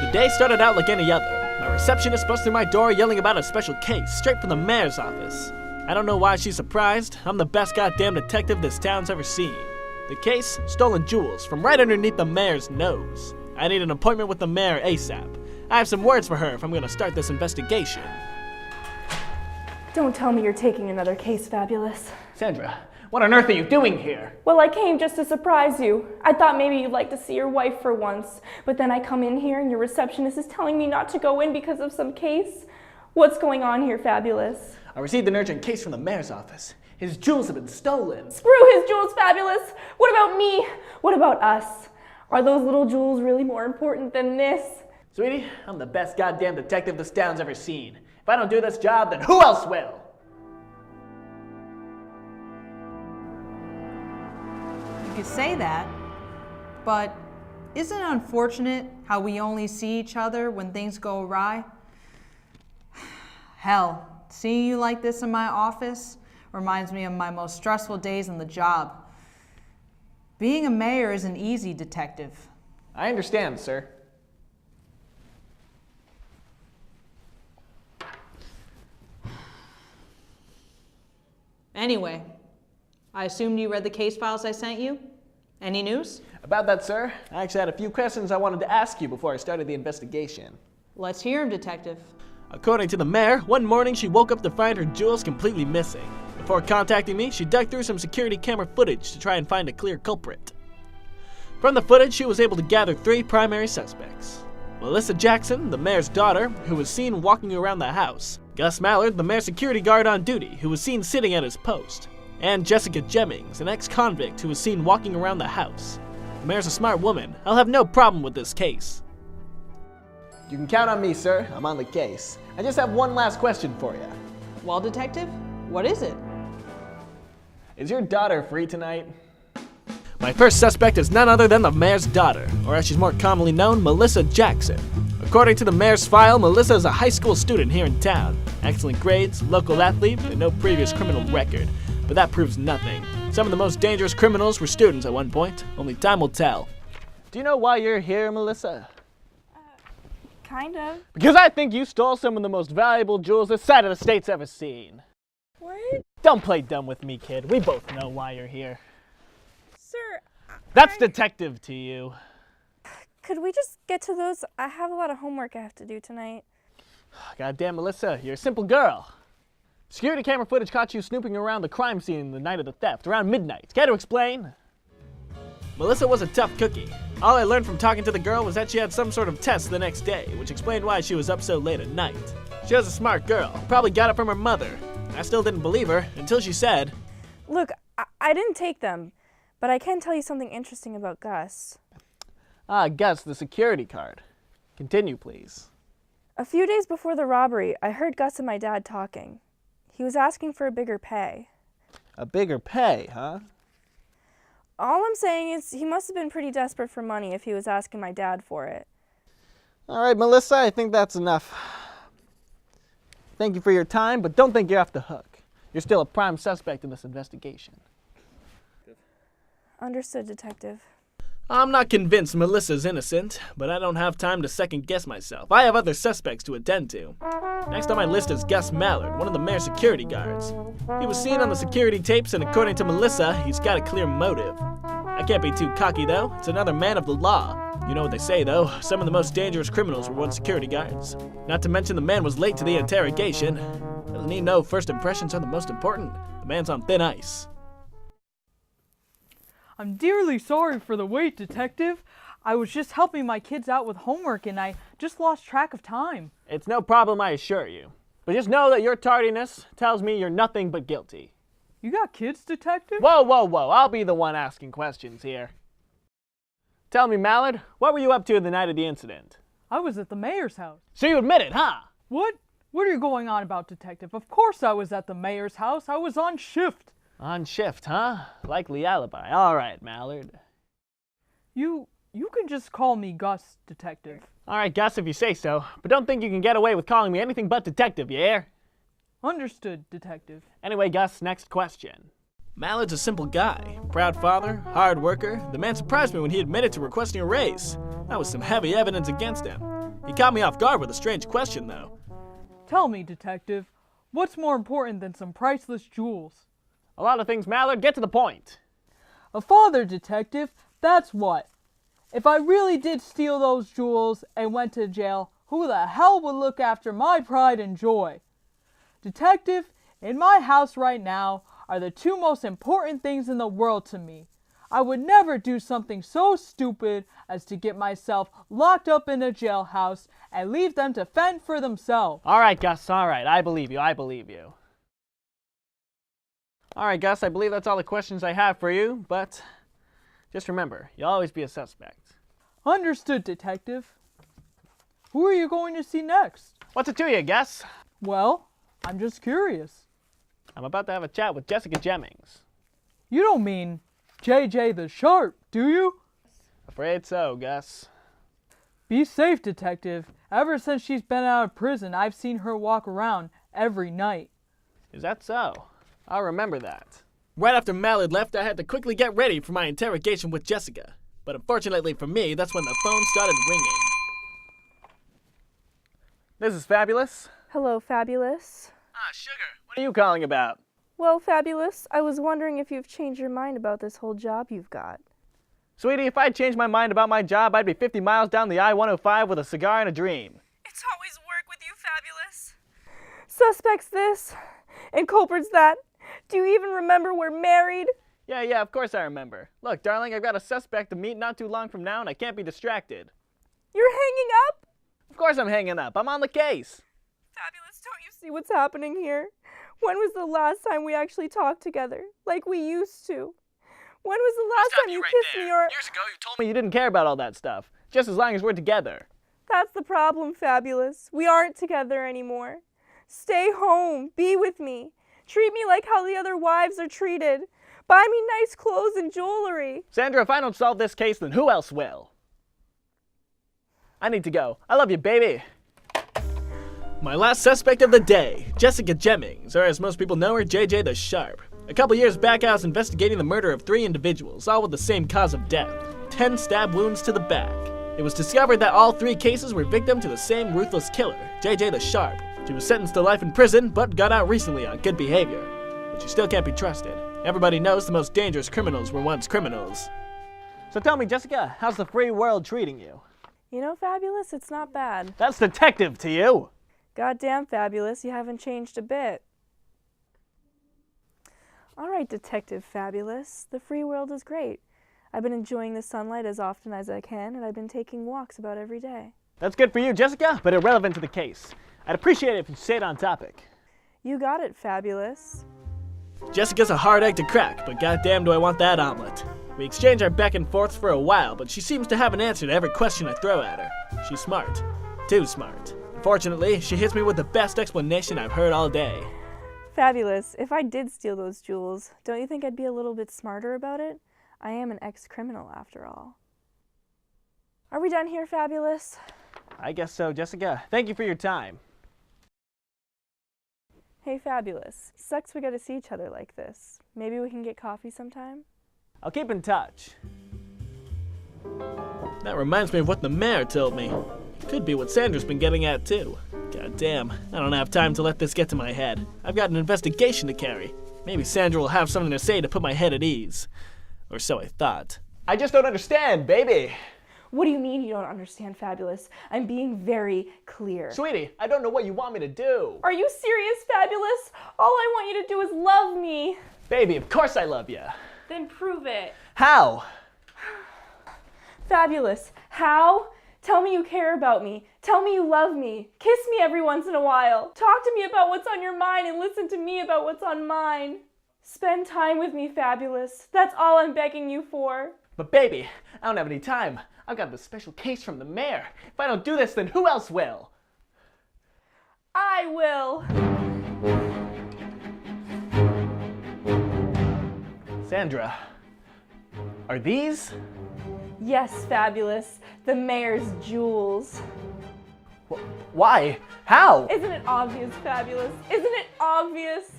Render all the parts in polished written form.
The day started out like any other. My receptionist busted through my door yelling about a special case, straight from the mayor's office. I don't know why she's surprised. I'm the best goddamn detective this town's ever seen. The case? Stolen jewels from right underneath the mayor's nose. I need an appointment with the mayor ASAP. I have some words for her if I'm gonna start this investigation. Don't tell me you're taking another case, Fabulous. Sandra, what on earth are you doing here? Well, I came just to surprise you. I thought maybe you'd like to see your wife for once. But then I come in here and your receptionist is telling me not to go in because of some case. What's going on here, Fabulous? I received an urgent case from the mayor's office. His jewels have been stolen. Screw his jewels, Fabulous! What about me? What about us? Are those little jewels really more important than this? Sweetie, I'm the best goddamn detective this town's ever seen. If I don't do this job, then who else will? You could say that, but isn't it unfortunate how we only see each other when things go awry? Hell, seeing you like this in my office reminds me of my most stressful days on the job. Being a mayor isn't easy, detective. I understand, sir. Anyway, I assumed you read the case files I sent you. Any news? About that, sir, I actually had a few questions I wanted to ask you before I started the investigation. Let's hear him, detective. According to the mayor, one morning she woke up to find her jewels completely missing. Before contacting me, she dug through some security camera footage to try and find a clear culprit. From the footage, she was able to gather 3 primary suspects. Melissa Jackson, the mayor's daughter, who was seen walking around the house. Gus Mallard, the mayor's security guard on duty, who was seen sitting at his post. And Jessica Jennings, an ex-convict who was seen walking around the house. The mayor's a smart woman. I'll have no problem with this case. You can count on me, sir. I'm on the case. I just have one last question for you. Well, detective, what is it? Is your daughter free tonight? My first suspect is none other than the mayor's daughter, or as she's more commonly known, Melissa Jackson. According to the mayor's file, Melissa is a high school student here in town. Excellent grades, local athlete, and no previous criminal record. But that proves nothing. Some of the most dangerous criminals were students at one point. Only time will tell. Do you know why you're here, Melissa? Kind of. Because I think you stole some of the most valuable jewels this side of the state's ever seen. What? Don't play dumb with me, kid. We both know why you're here. Sir, That's detective to you. could we just get to those? I have a lot of homework I have to do tonight. Goddamn, Melissa, you're a simple girl. Security camera footage caught you snooping around the crime scene the night of the theft, around midnight. Care to explain? Melissa was a tough cookie. All I learned from talking to the girl was that she had some sort of test the next day, which explained why she was up so late at night. She was a smart girl, probably got it from her mother. I still didn't believe her until she said, Look, I didn't take them, but I can tell you something interesting about Gus. Ah, Gus, the security card. Continue, please. A few days before the robbery, I heard Gus and my dad talking. He was asking for a bigger pay. A bigger pay, huh? All I'm saying is he must have been pretty desperate for money if he was asking my dad for it. All right, Melissa, I think that's enough. Thank you for your time, but don't think you're off the hook. You're still a prime suspect in this investigation. Understood, Detective. I'm not convinced Melissa's innocent, but I don't have time to second guess myself. I have other suspects to attend to. Next on my list is Gus Mallard, one of the mayor's security guards. He was seen on the security tapes, and according to Melissa, he's got a clear motive. I can't be too cocky, though. It's another man of the law. You know what they say, though. Some of the most dangerous criminals were once security guards. Not to mention the man was late to the interrogation. Doesn't he know first impressions are the most important? The man's on thin ice. I'm dearly sorry for the wait, Detective. I was just helping my kids out with homework and I just lost track of time. It's no problem, I assure you. But just know that your tardiness tells me you're nothing but guilty. You got kids, Detective? Whoa, whoa, whoa. I'll be the one asking questions here. Tell me, Mallard, what were you up to the night of the incident? I was at the mayor's house. So you admit it, huh? What? What are you going on about, Detective? Of course I was at the mayor's house. I was on shift. On shift, huh? Likely alibi. All right, Mallard. You can just call me Gus, Detective. All right, Gus, if you say so. But don't think you can get away with calling me anything but Detective, you hear? Understood, Detective. Anyway, Gus, next question. Mallard's a simple guy. Proud father, hard worker. The man surprised me when he admitted to requesting a raise. That was some heavy evidence against him. He caught me off guard with a strange question, though. Tell me, Detective, what's more important than some priceless jewels? A lot of things, Mallard. Get to the point. A father, Detective, that's what. If I really did steal those jewels and went to jail, who the hell would look after my pride and joy? Detective, in my house right now are the two most important things in the world to me. I would never do something so stupid as to get myself locked up in a jailhouse and leave them to fend for themselves. All right, Gus. All right. I believe you. I believe you. All right, Gus. I believe that's all the questions I have for you, but just remember, you'll always be a suspect. Understood, Detective. Who are you going to see next? What's it to you, Gus? Well, I'm just curious. I'm about to have a chat with Jessica Jennings. You don't mean JJ the Sharp, do you? Afraid so, Gus. Be safe, Detective. Ever since she's been out of prison, I've seen her walk around every night. Is that so? I'll remember that. Right after Mallard left, I had to quickly get ready for my interrogation with Jessica. But unfortunately for me, that's when the phone started ringing. This is Fabulous. Hello, Fabulous. Ah, Sugar. What are you calling about? Well, Fabulous, I was wondering if you've changed your mind about this whole job you've got. Sweetie, if I'd changed my mind about my job, I'd be 50 miles down the I-105 with a cigar and a dream. It's always work with you, Fabulous. Suspects this, and culprits that. Do you even remember we're married? Yeah, of course I remember. Look, darling, I've got a suspect to meet not too long from now, and I can't be distracted. You're hanging up? Of course I'm hanging up. I'm on the case. Fabulous, don't you see what's happening here? When was the last time we actually talked together, like we used to? When was the last time you kissed me or... Years ago, you told me you didn't care about all that stuff. Just as long as we're together. That's the problem, Fabulous. We aren't together anymore. Stay home. Be with me. Treat me like how the other wives are treated. Buy me nice clothes and jewelry. Sandra, if I don't solve this case, then who else will? I need to go. I love you, baby. My last suspect of the day, Jessica Jennings, or as most people know her, JJ the Sharp. A couple years back, I was investigating the murder of 3 individuals, all with the same cause of death, 10 stab wounds to the back. It was discovered that all 3 cases were victim to the same ruthless killer, JJ the Sharp. She was sentenced to life in prison, but got out recently on good behavior. But she still can't be trusted. Everybody knows the most dangerous criminals were once criminals. So tell me, Jessica, how's the free world treating you? You know, Fabulous, it's not bad. That's detective to you. Goddamn, Fabulous, you haven't changed a bit. All right, Detective Fabulous, the free world is great. I've been enjoying the sunlight as often as I can, and I've been taking walks about every day. That's good for you, Jessica, but irrelevant to the case. I'd appreciate it if you stayed on topic. You got it, Fabulous. Jessica's a hard egg to crack, but goddamn do I want that omelet. We exchange our back and forths for a while, but she seems to have an answer to every question I throw at her. She's smart. Too smart. Fortunately, she hits me with the best explanation I've heard all day. Fabulous, if I did steal those jewels, don't you think I'd be a little bit smarter about it? I am an ex-criminal after all. Are we done here, Fabulous? I guess so, Jessica. Thank you for your time. Hey, Fabulous. Sucks we gotta see each other like this. Maybe we can get coffee sometime? I'll keep in touch. That reminds me of what the mayor told me. Could be what Sandra's been getting at too. God damn, I don't have time to let this get to my head. I've got an investigation to carry. Maybe Sandra will have something to say to put my head at ease. Or so I thought. I just don't understand, baby. What do you mean you don't understand, Fabulous? I'm being very clear. Sweetie, I don't know what you want me to do. Are you serious, Fabulous? All I want you to do is love me. Baby, of course I love you. Then prove it. How? Fabulous. How? Tell me you care about me. Tell me you love me. Kiss me every once in a while. Talk to me about what's on your mind and listen to me about what's on mine. Spend time with me, Fabulous. That's all I'm begging you for. But baby, I don't have any time. I've got the special case from the mayor. If I don't do this, then who else will? I will. Sandra, are these? Yes, Fabulous. The mayor's jewels. Why? How? Isn't it obvious, Fabulous? Isn't it obvious?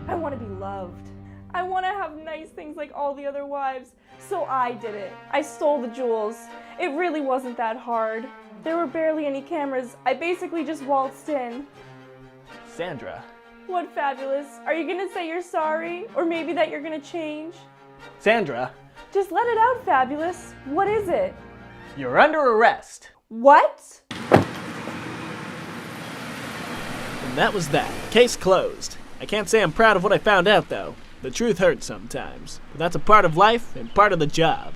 I want to be loved. I want to have nice things like all the other wives. So I did it. I stole the jewels. It really wasn't that hard. There were barely any cameras. I basically just waltzed in. Sandra. What, Fabulous? Are you gonna say you're sorry? Or maybe that you're gonna change? Sandra, Just let it out, Fabulous. What is it? you're under arrest. What? And that was that. Case closed. I can't say I'm proud of what I found out, though. The truth hurts sometimes. But that's a part of life and part of the job.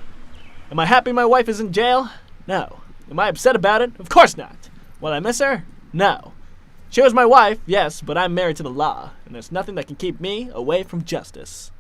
Am I happy my wife is in jail? No. Am I upset about it? Of course not. Will I miss her? No. She was my wife, yes, but I'm married to the law, and there's nothing that can keep me away from justice.